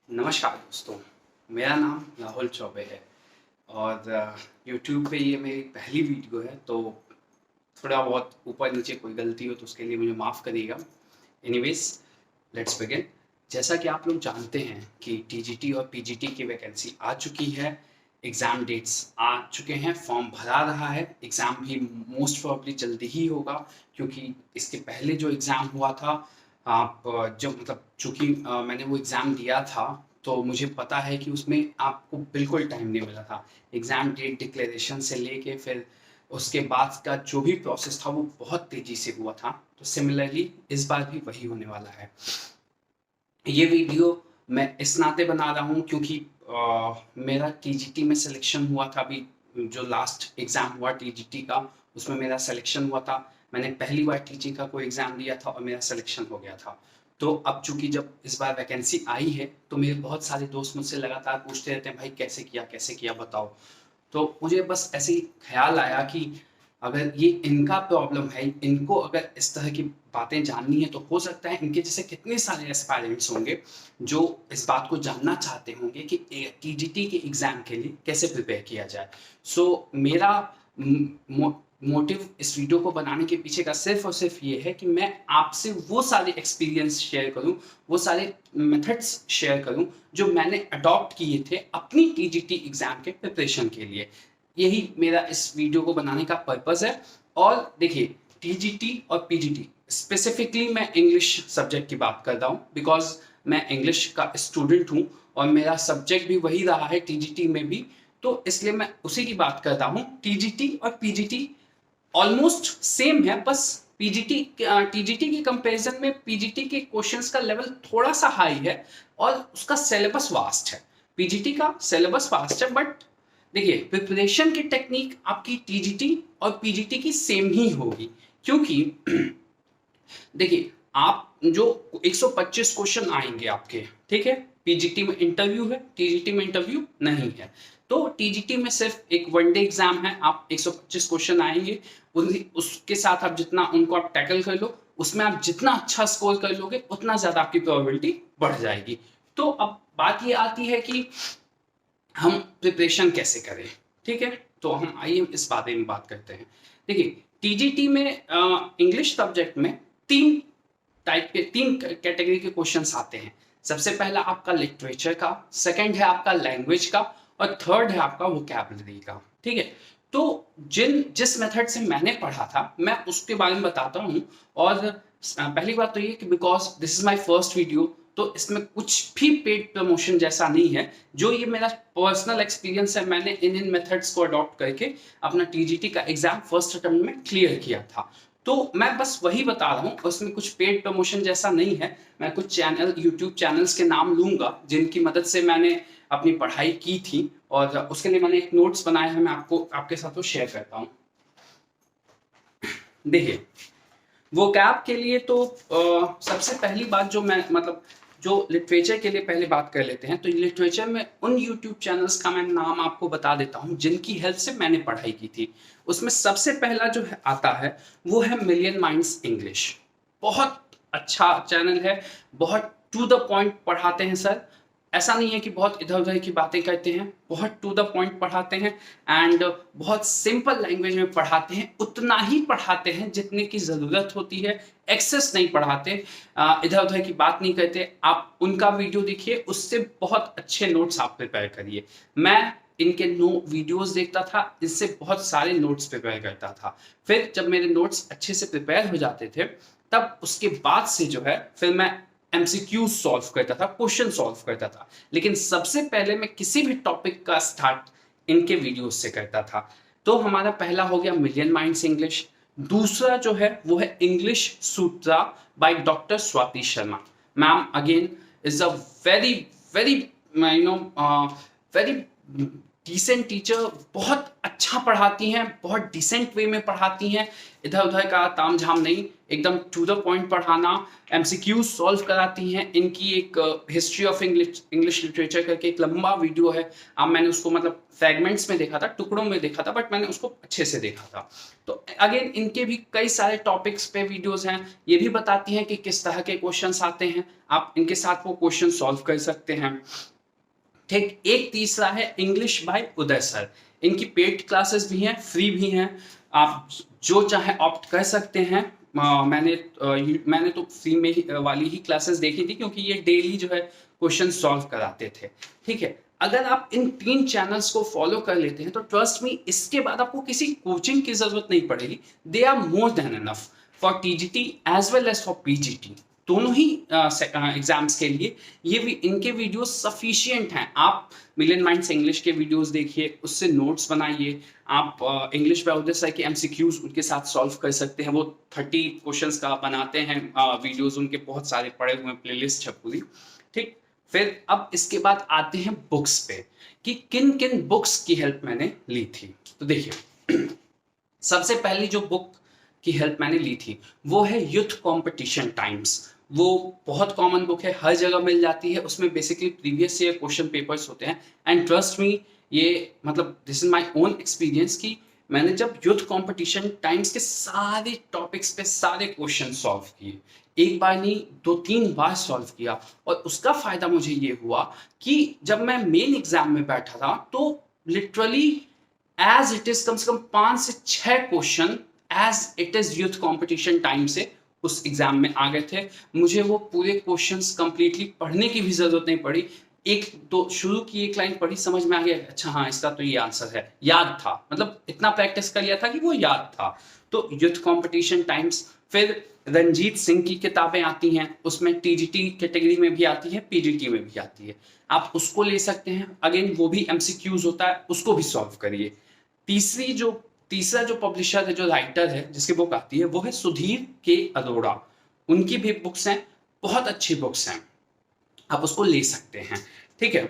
नमस्कार दोस्तों, मेरा नाम राहुल चौबे है और यूट्यूब पे ये मेरी पहली वीडियो है, तो थोड़ा बहुत ऊपर नीचे कोई गलती हो तो उसके लिए मुझे माफ़ करिएगा। Anyways, let's begin. जैसा कि आप लोग जानते हैं कि टीजीटी और पीजीटी की वैकेंसी आ चुकी है, एग्ज़ाम डेट्स आ चुके हैं, फॉर्म भरा रहा है, एग्ज़ाम भी मोस्ट प्रोबेबली जल्दी ही होगा क्योंकि इसके पहले जो एग्ज़ाम हुआ था, आप जो मतलब चूँकि मैंने वो एग्ज़ाम दिया था, तो मुझे पता है कि उसमें आपको बिल्कुल टाइम नहीं मिला था। एग्ज़ाम डेट डिक्लेरेशन से लेके फिर उसके बाद का जो भी प्रोसेस था वो बहुत तेज़ी से हुआ था। तो सिमिलरली इस बार भी वही होने वाला है। ये वीडियो मैं इस नाते बना रहा हूँ क्योंकि मेरा टीजीटी में सिलेक्शन हुआ था। अभी जो लास्ट एग्ज़ाम हुआ टीजीटी का, उसमें मेरा सिलेक्शन हुआ था। मैंने पहली बार टीजी का कोई एग्ज़ाम दिया था और मेरा सिलेक्शन हो गया था। तो अब चूंकि जब इस बार वैकेंसी आई है तो मेरे बहुत सारे दोस्त मुझसे लगातार पूछते रहते हैं, भाई कैसे किया बताओ। तो मुझे बस ऐसे ही ख्याल आया कि अगर ये इनका प्रॉब्लम है, इनको अगर इस तरह की बातें जाननी है, तो हो सकता है इनके जैसे कितने सारे एस्पायरेंट्स होंगे जो इस बात को जानना चाहते होंगे कि टीजीटी के एग्जाम के लिए कैसे प्रिपेयर किया जाए। सो मेरा मोटिव इस वीडियो को बनाने के पीछे का सिर्फ और सिर्फ ये है कि मैं आपसे वो सारे एक्सपीरियंस शेयर करूं, वो सारे मेथड्स शेयर करूं जो मैंने अडॉप्ट किए थे अपनी टीजीटी एग्जाम के प्रिपरेशन के लिए। यही मेरा इस वीडियो को बनाने का पर्पस है। और देखिए, टीजीटी और पीजीटी, स्पेसिफिकली मैं इंग्लिश सब्जेक्ट की बात कर रहा हूँ बिकॉज मैं इंग्लिश का स्टूडेंट हूँ और मेरा सब्जेक्ट भी वही रहा है टीजीटी में भी, तो इसलिए मैं उसी की बात करता हूँ। टीजीटी और पीजीटी ऑलमोस्ट सेम है, बस पीजीटी टीजीटी की कंपैरिजन में पीजीटी के क्वेश्चंस का लेवल थोड़ा सा हाई है और उसका सिलेबस वास्ट है। पीजीटी का सिलेबस वास्ट है, बट देखिए, प्रिपरेशन की टेक्निक आपकी टीजीटी और पीजीटी की सेम ही होगी क्योंकि देखिए, आप जो 125 क्वेश्चन आएंगे आपके, ठीक है, पीजीटी में इंटरव्यू है, टीजीटी में इंटरव्यू नहीं है। तो टीजीटी में सिर्फ एक वनडे एग्जाम है, आप 125 क्वेश्चन आएंगे, उसके साथ आप जितना उनको आप टैकल कर लो, उसमें आप जितना अच्छा स्कोर कर लोगे उतना ज्यादा आपकी प्रोबेबिलिटी बढ़ जाएगी। तो अब बात ये आती है कि हम प्रिपरेशन कैसे करें, ठीक है। तो हम आइए इस बारे में बात करते हैं। देखिए, टीजीटी में इंग्लिश सब्जेक्ट में तीन कैटेगरी के क्वेश्चंस आते हैं। सबसे पहला आपका लिटरेचर का, सेकंड है आपका लैंग्वेज का और थर्ड है आपका वोकैबुलरी का, ठीक है। तो जिस मेथड से मैंने पढ़ा था मैं उसके बारे में बताता हूँ। और पहली बात तो ये कि because this is my first video, तो इसमें कुछ भी पेड प्रमोशन जैसा नहीं है। जो ये मेरा पर्सनल एक्सपीरियंस है, मैंने इन मेथड्स को अडॉप्ट करके अपना टीजीटी का एग्जाम फर्स्ट अटेम्प्ट में क्लियर किया था। तो मैं बस वही बता रहा हूँ, उसमें कुछ पेड प्रमोशन जैसा नहीं है। मैं कुछ यूट्यूब चैनल्स के नाम लूंगा जिनकी मदद से मैंने अपनी पढ़ाई की थी और उसके लिए मैंने एक नोट्स बनाया है, मैं आपके साथ वो शेयर करता हूँ। देखिए, वो कैप के लिए तो सबसे पहली बात जो मैं मतलब जो लिटरेचर के लिए पहले बात कर लेते हैं, तो लिटरेचर में उन यूट्यूब चैनल्स का मैं नाम आपको बता देता हूं जिनकी हेल्प से मैंने पढ़ाई की थी। उसमें सबसे पहला जो है आता है वो है मिलियन माइंड्स इंग्लिश। बहुत अच्छा चैनल है, बहुत टू द पॉइंट पढ़ाते हैं सर। ऐसा नहीं है कि बहुत इधर उधर की बातें करते हैं, बहुत टू द पॉइंट पढ़ाते हैं एंड बहुत सिंपल लैंग्वेज में पढ़ाते हैं। उतना ही पढ़ाते हैं जितने की ज़रूरत होती है, एक्सेस नहीं पढ़ाते, इधर उधर की बात नहीं करते। आप उनका वीडियो देखिए, उससे बहुत अच्छे नोट्स आप प्रिपेयर करिए। मैं इनके वीडियोस देखता था, इससे बहुत सारे नोट्स प्रिपेयर करता था। फिर जब मेरे नोट्स अच्छे से प्रिपेयर हो जाते थे, तब उसके बाद से जो है फिर मैं एमसीक्यू सॉल्व करता था, क्वेश्चन सॉल्व करता था। लेकिन सबसे पहले मैं किसी भी टॉपिक का स्टार्ट इनके वीडियोस से करता था। तो हमारा पहला हो गया मिलियन माइंड्स इंग्लिश। दूसरा जो है वो है English Sutra by doctor Swati Sharma. Ma'am again is a very very very decent teacher. बहुत अच्छा पढ़ाती हैं, बहुत डिसेंट वे में पढ़ाती हैं, इधर उधर का ताम झाम नहीं। एकदम टू द पॉइंट पढ़ाना, एमसीक्यू सॉल्व कराती हैं। इनकी एक हिस्ट्री ऑफ इंग्लिश लिटरेचर करके एक लंबा वीडियो है। अब मैंने उसको मतलब फ्रेगमेंट्स में देखा था, टुकड़ों में देखा था, बट मैंने उसको अच्छे से देखा था। तो अगेन इनके भी कई सारे टॉपिक्स पे वीडियोस हैं। ये भी बताती हैं कि किस तरह के क्वेश्चंस आते हैं, आप इनके साथ वो क्वेश्चन सॉल्व कर सकते हैं। ठीक, एक तीसरा है इंग्लिश बाय उदय सर। इनकी पेड क्लासेस भी हैं, फ्री भी हैं, आप जो चाहे ऑप्ट कर सकते हैं। मैंने तो फ्री में ही वाली ही क्लासेस देखी थी, क्योंकि ये डेली जो है क्वेश्चन सॉल्व कराते थे। ठीक है, अगर आप इन 3 चैनल्स को फॉलो कर लेते हैं तो ट्रस्ट मी, इसके बाद आपको किसी कोचिंग की जरूरत नहीं पड़ेगी। They are more than enough for TGT as well as for PGT, दोनों ही एग्जाम्स के लिए ये भी इनके वीडियोस सफिशिएंट हैं। आप मिलियन माइंड्स इंग्लिश के वीडियोस देखिए, उससे नोट्स बनाइए। आप इंग्लिश बाय उदय सर के एमसीक्यूज उनके साथ सॉल्व कर सकते हैं। वो 30 क्वेश्चंस का बनाते हैं वीडियोस, उनके बहुत सारे पड़े हुए प्लेलिस्ट है पूरी। ठीक, फिर अब इसके बाद आते हैं बुक्स पे कि किन किन बुक्स की हेल्प मैंने ली थी। तो देखिए, सबसे पहली जो बुक की हेल्प मैंने ली थी वो है यूथ कंपटीशन टाइम्स। वो बहुत कॉमन बुक है, हर जगह मिल जाती है। उसमें basically previous year question papers होते हैं। एंड ट्रस्ट मी, ये मतलब this is my own experience कि मैंने जब यूथ कंपटीशन टाइम्स के सारे टॉपिक्स पे सारे क्वेश्चन सॉल्व किए, एक बार नहीं 2-3 बार सॉल्व किया, और उसका फायदा मुझे ये हुआ कि जब मैं मेन एग्जाम में बैठा था तो लिटरली एज इट इज कम से कम 5 से 6 question as it is youth competition time से उस एग्जाम में आ गए थे। मुझे वो पूरे क्वेश्चंस कंप्लीटली पढ़ने की भी जरूरत नहीं पड़ी। एक दो शुरू की एक लाइन पढ़ी, समझ में आ गया, अच्छा हाँ इसका तो ये आंसर है, याद था, मतलब इतना प्रैक्टिस कर लिया था कि वो याद था। तो यूथ कंपटीशन टाइम्स। फिर रंजीत सिंह की किताबें आती हैं, उसमें टीजीटी कैटेगरी में भी आती है, पीजीटी में भी आती है, आप उसको ले सकते हैं। अगेन वो भी एमसीक्यूज होता है, उसको भी सॉल्व करिए। तीसरा जो पब्लिशर है, जो राइटर है जिसकी बुक आती है, वो है सुधीर के अरोड़ा। उनकी भी बुक्स हैं, बहुत अच्छी बुक्स हैं, आप उसको ले सकते हैं। ठीक है,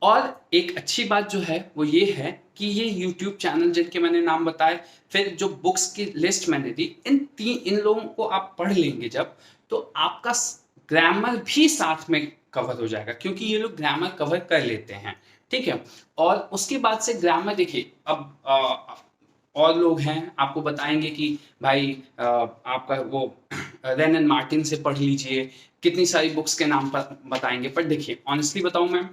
और एक अच्छी बात जो है वो ये है कि ये YouTube चैनल जिनके मैंने नाम बताए, फिर जो बुक्स की लिस्ट मैंने दी, इन लोगों को आप पढ़ लेंगे जब, तो आपका ग्रामर भी साथ में कवर हो जाएगा, क्योंकि ये लोग ग्रामर कवर कर लेते हैं। ठीक है, और उसके बाद से ग्रामर देखिए, अब और लोग हैं आपको बताएंगे कि भाई आपका वो रेन एंड मार्टिन से पढ़ लीजिए, कितनी सारी बुक्स के नाम पर बताएंगे। पर देखिए, ऑनेस्टली बताऊं मैं,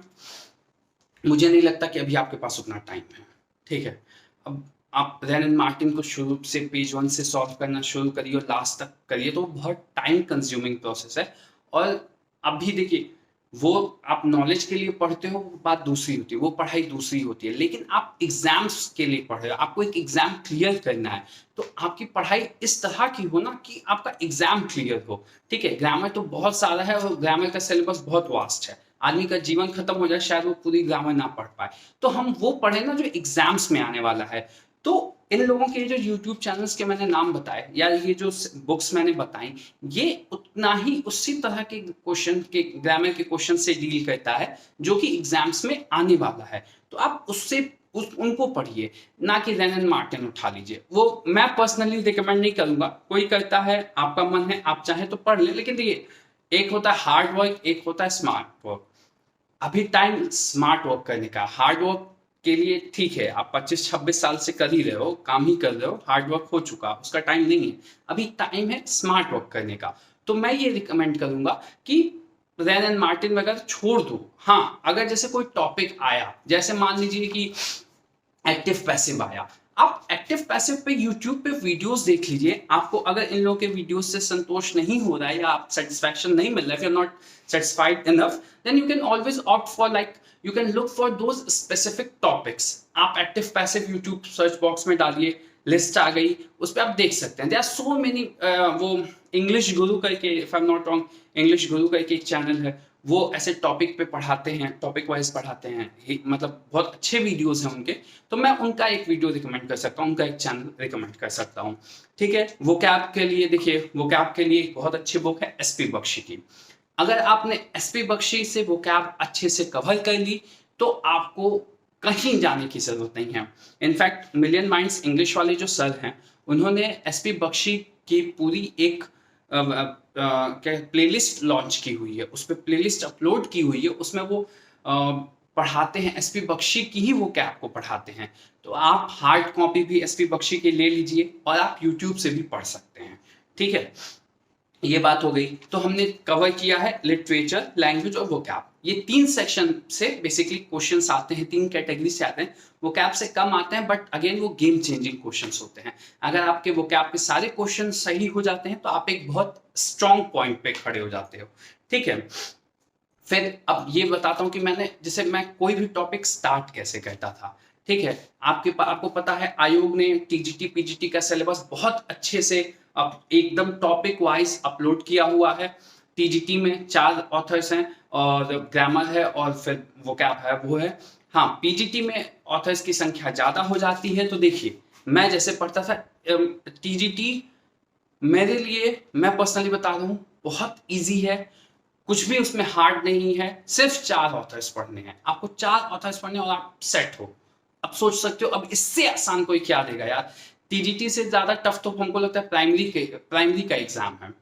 मुझे नहीं लगता कि अभी आपके पास उतना टाइम है। ठीक है, अब आप रेन एंड मार्टिन को शुरू से पेज 1 से सॉल्व करना शुरू करिए और लास्ट तक करिए, तो बहुत टाइम कंज्यूमिंग प्रोसेस है। और अभी देखिए, वो आप नॉलेज के लिए पढ़ते हो, वो बात दूसरी होती है, वो पढ़ाई दूसरी होती है, लेकिन आप एग्जाम्स के लिए पढ़ रहे हो, आपको एक एग्जाम क्लियर करना है, तो आपकी पढ़ाई इस तरह की हो ना कि आपका एग्जाम क्लियर हो। ठीक है, ग्रामर तो बहुत सारा है और ग्रामर का सिलेबस बहुत वास्ट है, आदमी का जीवन खत्म हो जाए शायद वो पूरी ग्रामर ना पढ़ पाए। तो हम वो पढ़े ना जो एग्जाम्स में आने वाला है। तो इन लोगों के जो यूट्यूब चैनल्स के मैंने नाम बताए, या ये जो बुक्स मैंने बताई, ये उतना ही उसी तरह के क्वेश्चन के ग्रामर के क्वेश्चन से डील करता है जो कि एग्जाम्स में आने वाला है। तो आप उनको पढ़िए, ना कि रेन एंड मार्टिन उठा लीजिए। वो मैं पर्सनली रिकमेंड नहीं करूंगा, कोई करता है, आपका मन है, आप चाहे तो पढ़ ले, लेकिन देखिए, एक होता है हार्ड वर्क, एक होता है स्मार्ट वर्क। अभी टाइम स्मार्ट वर्क करने का, हार्ड वर्क के लिए ठीक है, आप 25-26 साल से कर ही रहे हो, काम ही कर रहे हो, हार्ड वर्क हो चुका, उसका टाइम नहीं है। अभी टाइम है स्मार्ट वर्क करने का। तो मैं ये रिकमेंड करूंगा कि रेन एंड मार्टिन वगैरह छोड़ दो। हाँ, अगर जैसे कोई टॉपिक आया, जैसे मान लीजिए कि एक्टिव पैसिव आया, आप एक्टिव पैसिव पे यूट्यूब पे वीडियोस देख लीजिए। आपको अगर इन लोगों के वीडियोस से संतोष नहीं हो रहा है, या आप सेटिस्फैक्शन नहीं मिल रहा है, if you're not satisfied enough, then you can always opt for, like, you can look for those specific topics। आप active passive YouTube search box में डालिए, लिस्ट आ गई, उस पर आप देख सकते हैं। देयर आर सो मेनी, वो इंग्लिश गुरु करके, if I am not wrong, English गुरु करके एक चैनल है, वो ऐसे टॉपिक पे पढ़ाते हैं, टॉपिक वाइज पढ़ाते हैं, मतलब बहुत अच्छे वीडियोस हैं उनके। तो मैं उनका एक वीडियो रिकमेंड कर सकता हूँ, उनका एक चैनल रिकमेंड कर सकता हूँ। ठीक है, वोकैब के लिए देखिए, वोकैब के लिए एक बहुत अच्छी बुक है एसपी बख्शी की। अगर आपने एसपी बख्शी से वोकैब अच्छे से कवर कर ली, तो आपको कहीं जाने की जरूरत नहीं है। इनफैक्ट मिलियन माइंड्स इंग्लिश वाले जो सर हैं, उन्होंने एसपी बख्शी की पूरी एक क्या प्लेलिस्ट लॉन्च की हुई है, उस पर प्लेलिस्ट अपलोड की हुई है, उसमें वो पढ़ाते हैं, एसपी बख्शी की ही वो कैप को पढ़ाते हैं। तो आप हार्ड कॉपी भी एसपी बख्शी की ले लीजिए और आप यूट्यूब से भी पढ़ सकते हैं। ठीक है, ये बात हो गई। तो हमने कवर किया है लिटरेचर, लैंग्वेज और वोकैब। ये 3 सेक्शन से बेसिकली क्वेश्चंस आते हैं, 3 कैटेगरी से आते हैं। वोकैब से कम आते हैं, बट अगेन वो गेम चेंजिंग क्वेश्चंस होते हैं। अगर आपके वोकैब के सारे क्वेश्चन सही हो जाते हैं तो आप एक बहुत स्ट्रॉन्ग पॉइंट पे खड़े हो जाते हो। ठीक है, फिर अब ये बताता हूँ कि मैंने जैसे मैं कोई भी टॉपिक स्टार्ट कैसे करता था। ठीक है, आपको पता है आयोग ने टीजीटी पीजीटी का सिलेबस बहुत अच्छे से अब एकदम टॉपिक वाइज अपलोड किया हुआ है। टीजीटी में 4 ऑथर्स हैं और ग्रामर है और फिर वोकैब है वो है। हाँ, पीजीटी में ऑथर्स की संख्या ज्यादा हो जाती है। तो देखिए, मैं जैसे पढ़ता था टीजीटी, मेरे लिए मैं पर्सनली बता रहा हूँ बहुत इजी है, कुछ भी उसमें हार्ड नहीं है। सिर्फ 4 ऑथर्स पढ़ने हैं आपको, 4 ऑथर्स पढ़ने और आप सेट हो। अब सोच सकते हो अब इससे आसान कोई क्या देगा यार। टीजीटी से ज्यादा टफ तो हमको लगता है प्राइमरी का एग्जाम है।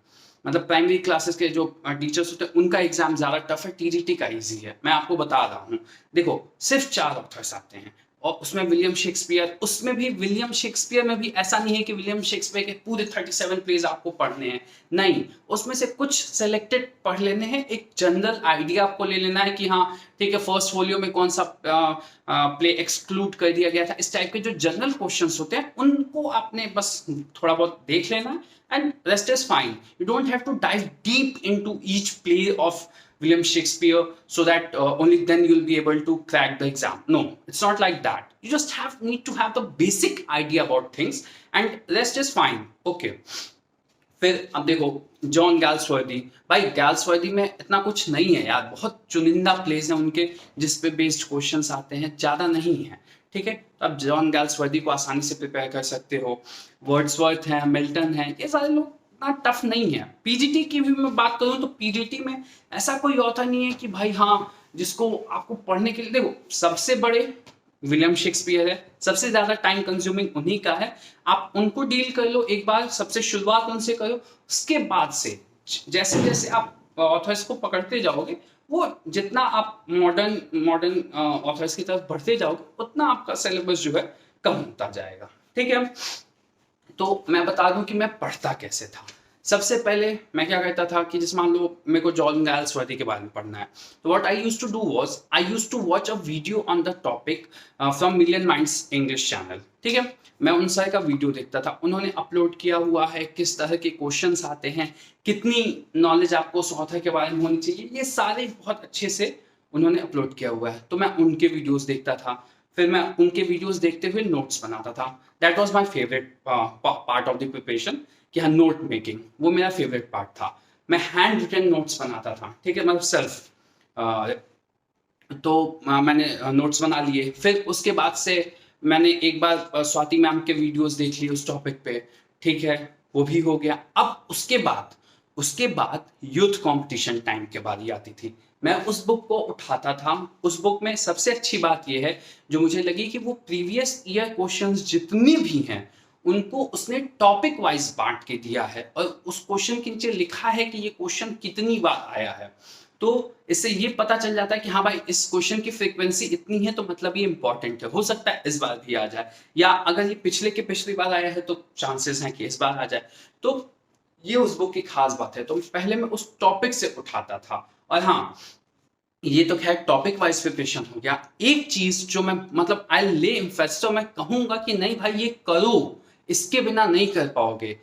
मतलब प्राइमरी क्लासेस के जो टीचर्स होते हैं उनका एग्जाम ज्यादा टफ है, टीजीटी का इजी है। मैं आपको बता रहा हूँ, देखो सिर्फ 4 ऑथर्स आते हैं और उसमें विलियम शेक्सपियर, उसमें भी विलियम शेक्सपियर में भी ऐसा नहीं है कि विलियम शेक्सपियर के पूरे 37 प्लेज आपको पढ़ने हैं। नहीं, उसमें से कुछ सेलेक्टेड पढ़ लेने हैं, एक जनरल आइडिया आपको ले लेना है कि हाँ ठीक है फर्स्ट फोलियो में कौन सा प्ले एक्सक्लूड कर दिया गया था। इस टाइप के जो जनरल क्वेश्चंस होते हैं उनको आपने बस थोड़ा बहुत देख लेना है and rest is fine. You don't have to dive deep into each play of William Shakespeare so that only then you'll be able to crack the exam. No, it's not like that. You just need to have the basic idea about things and rest is fine. Okay. फिर अब देखो John गैल्सवर्दी, भाई गैल्सवर्दी में इतना कुछ नहीं है यार, बहुत चुनिंदा प्लेस है उनके जिस पे बेस्ड क्वेश्चंस आते हैं, ज्यादा नहीं है। ठीक है, तो आप जॉन गैल्सवर्दी को आसानी से प्रिपेयर कर सकते हो। वर्ड्सवर्थ है, मिल्टन है, ये सारे लोग इतना टफ नहीं है। पीजीटी की भी मैं बात करूं तो पीजीटी में ऐसा कोई ऑथर नहीं है कि भाई हाँ जिसको आपको पढ़ने के लिए, देखो सबसे बड़े विलियम शेक्सपियर है, सबसे ज्यादा टाइम कंज्यूमिंग उन्हीं का है। आप उनको डील कर लो एक बार, सबसे शुरुआत उनसे करो, उसके बाद से जैसे जैसे आप ऑथर्स को पकड़ते जाओगे, वो जितना आप मॉडर्न मॉडर्न ऑथर्स की तरफ बढ़ते जाओगे उतना आपका सिलेबस जो है कम होता जाएगा। ठीक है, तो मैं बता दूं कि मैं पढ़ता कैसे था। सबसे पहले मैं क्या कहता था कि जैसे मान लो मेरे को जॉन गैल्सवर्दी के बारे में पढ़ना है, तो what I used to do was I used to watch a video on the topic from million minds English channel. ठीक है, मैं उन सारे का वीडियो देखता था, उन्होंने अपलोड किया हुआ है, किस तरह के क्वेश्चंस आते हैं, कितनी नॉलेज आपको उस ऑथर के बारे में होनी चाहिए, ये सारे बहुत अच्छे से उन्होंने अपलोड किया हुआ है। तो मैं उनके वीडियोस देखता था, फिर मैं उनके वीडियोस देखते हुए नोट्स बनाता था। That was my favourite part of the preparation, कि हाँ नोट मेकिंग वो मेरा फेवरेट पार्ट था। मैं हैंड रिटन नोट्स बनाता था। ठीक है, मतलब सेल्फ तो मैंने नोट्स बना लिए। फिर उसके बाद से मैंने एक बार स्वाति मैम के वीडियोस देख लिए उस टॉपिक पे। ठीक है, वो भी हो गया। अब उसके बाद यूथ कंपटीशन टाइम के बारी आती थी। मैं उस बुक को उठाता था। उस बुक में सबसे अच्छी बात यह है जो मुझे लगी कि वो प्रीवियस ईयर क्वेश्चंस जितने भी हैं उनको उसने टॉपिक वाइज बांट के दिया है और उस क्वेश्चन के नीचे लिखा है कि ये क्वेश्चन कितनी बार आया है। तो इससे ये पता चल जाता है कि हाँ भाई इस क्वेश्चन की फ्रीक्वेंसी इतनी है तो मतलब ये इंपॉर्टेंट है, हो सकता है इस बार भी आ जाए, या अगर ये पिछली बार आया है तो चांसेस हैं कि इस बार आ जाए। तो ये उस बुक की खास बात है। तो पहले मैं उस टॉपिक से उठाता था। और हाँ, ये तो खैर टॉपिक वाइज प्रिपरेशन हो गया। एक चीज जो मैं मतलब आई ले इम्फेसिस, तो मैं कहूंगा कि नहीं भाई ये करो, इसके बिना नहीं कर पाओगे।